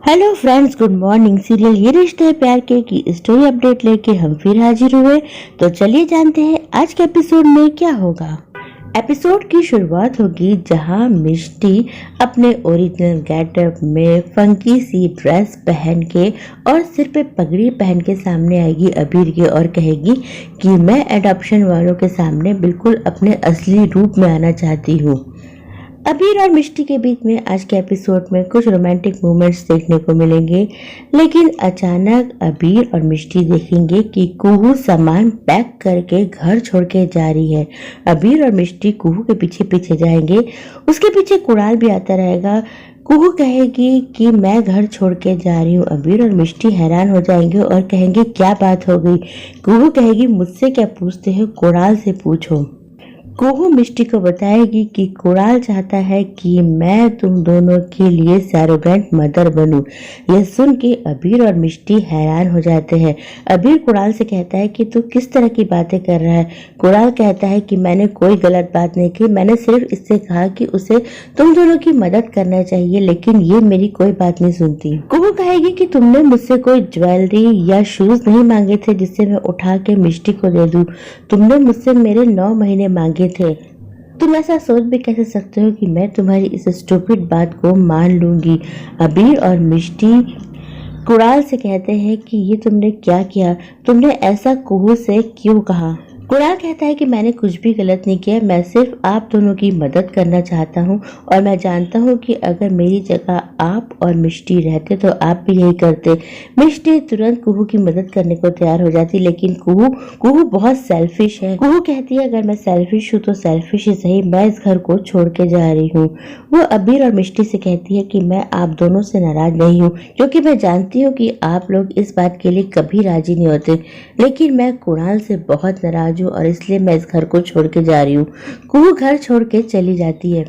Hello friends, good morning. Serial ये रिश्ते हैं प्यार के की स्टोरी अपडेट लेके हम फिर हाजिर हुए। तो चलिए जानते हैं आज के एपिसोड में क्या होगा। एपिसोड की शुरुआत होगी जहां मिष्टी अपने ओरिजिनल गेटअप में फंकी सी ड्रेस पहन के और सिर पे पगड़ी पहन के सामने आएगी अबीर के और कहेगी कि मैं एडॉप्शन वालों के सामने बिल्कुल अपने असली रूप में आना चाहती हूँ। अबीर और मिष्टी के बीच में आज के एपिसोड में कुछ रोमांटिक मोमेंट्स देखने को मिलेंगे, लेकिन अचानक अबीर और मिष्टी देखेंगे कि कुहू सामान पैक करके घर छोड़ के जा रही है। अबीर और मिष्टी कुहू के पीछे पीछे जाएंगे, उसके पीछे कुणाल भी आता रहेगा। कुहू कहेगी कि मैं घर छोड़ के जा रही हूँ। अबीर और मिष्टी हैरान हो जाएंगे और कहेंगे क्या बात हो गई। कुहू कहेगी मुझसे क्या पूछते हो, कुणाल से पूछो। कुहू मिष्टी को बताएगी कि कुणाल चाहता है कि मैं तुम दोनों के लिए सरोगेट मदर बनूं। यह सुन के अबीर और मिष्टी हैरान हो जाते हैं। अबीर कुणाल से कहता है कि तू किस तरह की बातें कर रहा है। कुणाल कहता है कि मैंने कोई गलत बात नहीं की, मैंने सिर्फ इससे कहा कि उसे तुम दोनों की मदद करना चाहिए, लेकिन ये मेरी कोई बात नहीं सुनती। कुहू कहेगी कि तुमने मुझसे कोई ज्वेलरी या शूज नहीं मांगे थे जिससे मैं उठा के मिष्टी को दे दूं। तुमने मुझसे मेरे 9 महीने मांगे थे। तुम ऐसा सोच भी कैसे सकते हो कि मैं तुम्हारी इस स्टूपिड बात को मान लूंगी। अबीर और मिष्टी कुणाल से कहते हैं कि ये तुमने क्या किया, तुमने ऐसा कुहू से क्यों कहा। कुणाल कहता है कि मैंने कुछ भी गलत नहीं किया, मैं सिर्फ आप दोनों की मदद करना चाहता हूँ और मैं जानता हूँ कि अगर मेरी जगह आप और मिष्टी रहते तो आप भी यही करते। मिष्टी तुरंत कुहू की मदद करने को तैयार हो जाती, लेकिन कुहू बहुत सेल्फिश है। कुहू कहती है अगर मैं सेल्फिश हूँ तो सेल्फिश ही सही, मैं इस घर को छोड़ के जा रही हूँ। वो अबीर और मिष्टी से कहती है कि मैं आप दोनों से नाराज नहीं हूँ, क्योंकि मैं जानती हूँ कि आप लोग इस बात के लिए कभी राजी नहीं होते, लेकिन मैं कुणाल से बहुत नाराज हूँ और इसलिए मैं इस घर को छोड़ के जा रही हूँ। कुहू घर छोड़ के चली जाती है।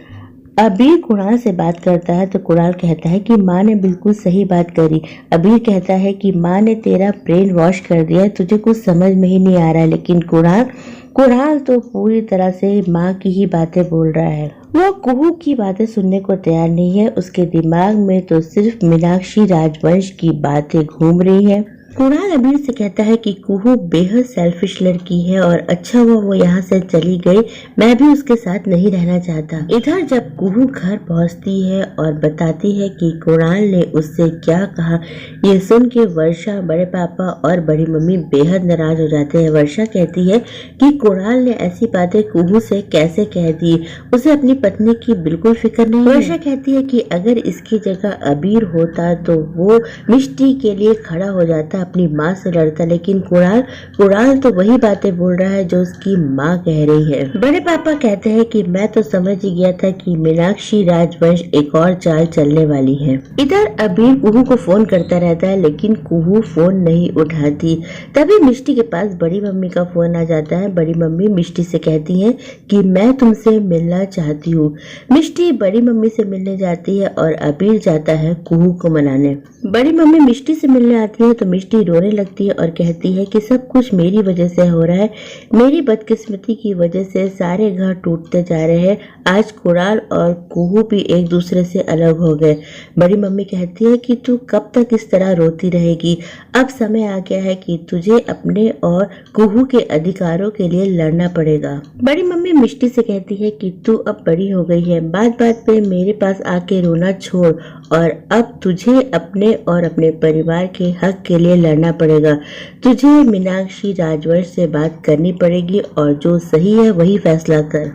अबीर कुणाल से बात करता है तो कुणाल कहता है कि माँ ने बिल्कुल सही बात करी। अबीर कहता है कि माँ ने तेरा ब्रेन वॉश कर दिया है, तुझे कुछ समझ में ही नहीं आ रहा है। लेकिन कुणाल तो पूरी तरह से माँ की ही बातें बोल रहा है। वो कुहू की बातें सुनने को तैयार नहीं है। उसके दिमाग में तो सिर्फ मीनाक्षी राजवंश की बातें घूम रही है। कुणाल अबीर से कहता है कि कुहू बेहद सेल्फिश लड़की है और अच्छा हुआ वो यहाँ से चली गई, मैं भी उसके साथ नहीं रहना चाहता। इधर जब कुहू घर पहुँचती है और बताती है कि कुणाल ने उससे क्या कहा, ये सुन के वर्षा, बड़े पापा और बड़ी मम्मी बेहद नाराज हो जाते हैं। वर्षा कहती है कि कुणाल ने ऐसी बातें कुहू से कैसे कह दी, उसे अपनी पत्नी की बिल्कुल फिक्र नहीं है। वर्षा कहती है कि अगर इसकी जगह अबीर होता तो वो मिष्टी के लिए खड़ा हो जाता, अपनी माँ से लड़ता, लेकिन कुणाल तो वही बातें बोल रहा है जो उसकी माँ कह रही है। बड़े पापा कहते हैं कि मैं तो समझ ही गया था कि मीनाक्षी राजवंश एक और चाल चलने वाली है। इधर अबीर कुहू को फोन करता रहता है, लेकिन कुहू फोन नहीं उठाती। तभी मिष्टी के पास बड़ी मम्मी का फोन आ जाता है। बड़ी मम्मी मिष्टी से कहती है कि मैं तुमसे मिलना चाहती हूँ। मिष्टी बड़ी मम्मी से मिलने जाती है और अबीर जाता है कुहू को मनाने। बड़ी मम्मी मिष्टी से मिलने आती है तो मिष्टी रोने लगती है और कहती है कि सब कुछ मेरी वजह से हो रहा है, मेरी बदकिस्मती की वजह से सारे घर टूटते जा रहे हैं। आज कुणाल और कुहू भी एक दूसरे से अलग हो गए। बड़ी मम्मी कहती है कि तू कब तक इस तरह रोती रहेगी, अब समय आ गया है कि तुझे अपने और कुहू के अधिकारों के लिए लड़ना पड़ेगा। बड़ी मम्मी मिष्टी से कहती है कि तू अब बड़ी हो गई है, बात बात पे मेरे पास आके रोना छोड़ और अब तुझे अपने और अपने परिवार के हक के लिए लड़ना पड़ेगा। तुझे मीनाक्षी राजवंश से बात करनी पड़ेगी और जो सही है वही फैसला कर।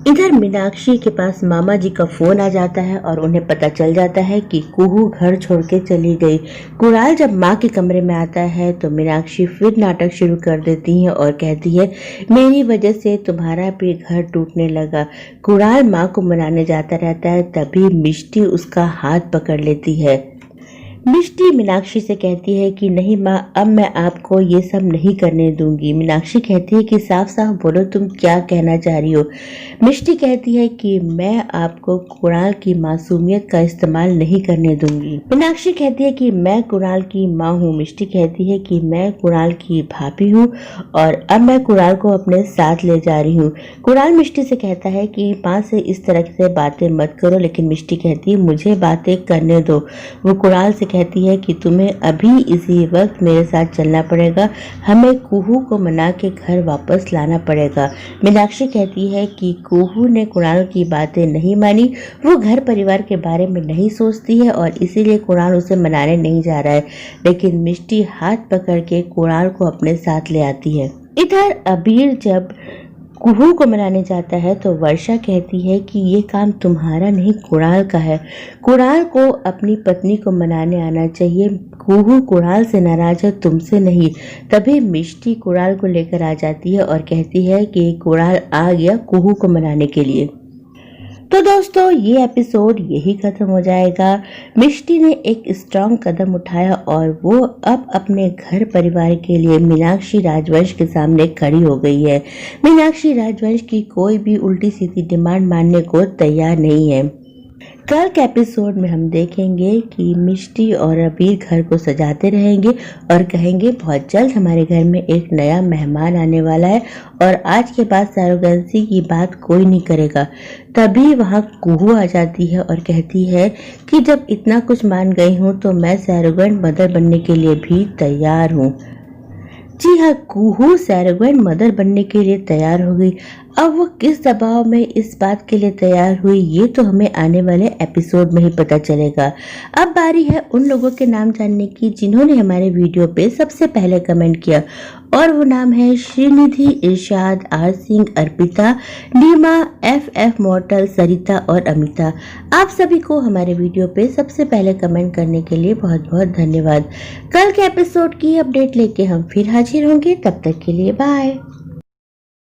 इधर मीनाक्षी के पास मामा जी का फोन आ जाता है और उन्हें पता चल जाता है कि कुहू घर छोड़ के चली गई। कुणाल जब माँ के कमरे में आता है तो मीनाक्षी फिर नाटक शुरू कर देती है और कहती है मेरी वजह से तुम्हारा भी घर टूटने लगा। कुणाल माँ को मनाने जाता रहता है, तभी मिष्टी उसका हाथ पकड़ लेती है। मिष्टी मीनाक्षी से कहती है कि नहीं माँ, अब मैं आपको ये सब नहीं करने दूंगी। मीनाक्षी कहती है कि साफ साफ बोलो, तुम क्या कहना चाह रही हो। मिष्टी कहती है कि मैं आपको कुणाल की मासूमियत का इस्तेमाल नहीं करने दूंगी। मीनाक्षी कहती है कि मैं कुणाल की माँ हूँ। मिष्टी कहती है कि मैं कुणाल की भाभी हूँ और अब मैं कुणाल को अपने साथ ले जा रही हूँ। कुणाल मिष्टी से कहता है कि माँ से इस तरह से बातें मत करो, लेकिन मिष्टी कहती है मुझे बातें करने दो। वो कुणाल से कहती है कि तुम्हें अभी इसी वक्त मेरे साथ चलना पड़ेगा, हमें कुहू को मना के घर वापस लाना पड़ेगा। मीनाक्षी कहती है कि कुहू ने कुणाल की बातें नहीं मानी, वो घर परिवार के बारे में नहीं सोचती है और इसीलिए कुणाल उसे मनाने नहीं जा रहा है, लेकिन मिष्टी हाथ पकड़ के कुणाल को अपने साथ ले आती है। इधर अबीर जब कुहू को मनाने जाता है तो वर्षा कहती है कि ये काम तुम्हारा नहीं, कुणाल का है। कुणाल को अपनी पत्नी को मनाने आना चाहिए। कुहू कुणाल से नाराज है, तुमसे नहीं। तभी मिष्टी कुणाल को लेकर आ जाती है और कहती है कि कुणाल आ गया कुहू को मनाने के लिए। तो दोस्तों, ये एपिसोड यही खत्म हो जाएगा। मिष्टी ने एक स्ट्रॉन्ग कदम उठाया और वो अब अपने घर परिवार के लिए मीनाक्षी राजवंश के सामने खड़ी हो गई है। मीनाक्षी राजवंश की कोई भी उल्टी सीधी डिमांड मानने को तैयार नहीं है। कल के एपिसोड में हम देखेंगे कि मिष्टी और अबीर घर को सजाते रहेंगे और कहेंगे बहुत जल्द हमारे घर में एक नया मेहमान आने वाला है और आज के बाद सरोगेंसी की बात कोई नहीं करेगा। तभी वहाँ कुहू आ जाती है और कहती है कि जब इतना कुछ मान गई हूँ तो मैं सरोगेंट मदर बनने के लिए भी तैयार हूँ। जी हाँ, कुहू सरोगेंट मदर बनने के लिए तैयार हो गई। अब वो किस दबाव में इस बात के लिए तैयार हुई, ये तो हमें आने वाले एपिसोड में ही पता चलेगा। अब बारी है उन लोगों के नाम जानने की जिन्होंने हमारे वीडियो पे सबसे पहले कमेंट किया, और वो नाम है Shrinidhi, Irshad, R Singh, Arpita, Neema, F Mortal, Sarita और अमिता। आप सभी को हमारे वीडियो पे सबसे पहले कमेंट करने के लिए बहुत बहुत धन्यवाद। कल के एपिसोड की अपडेट लेके हम फिर हाजिर होंगे, तब तक के लिए बाय।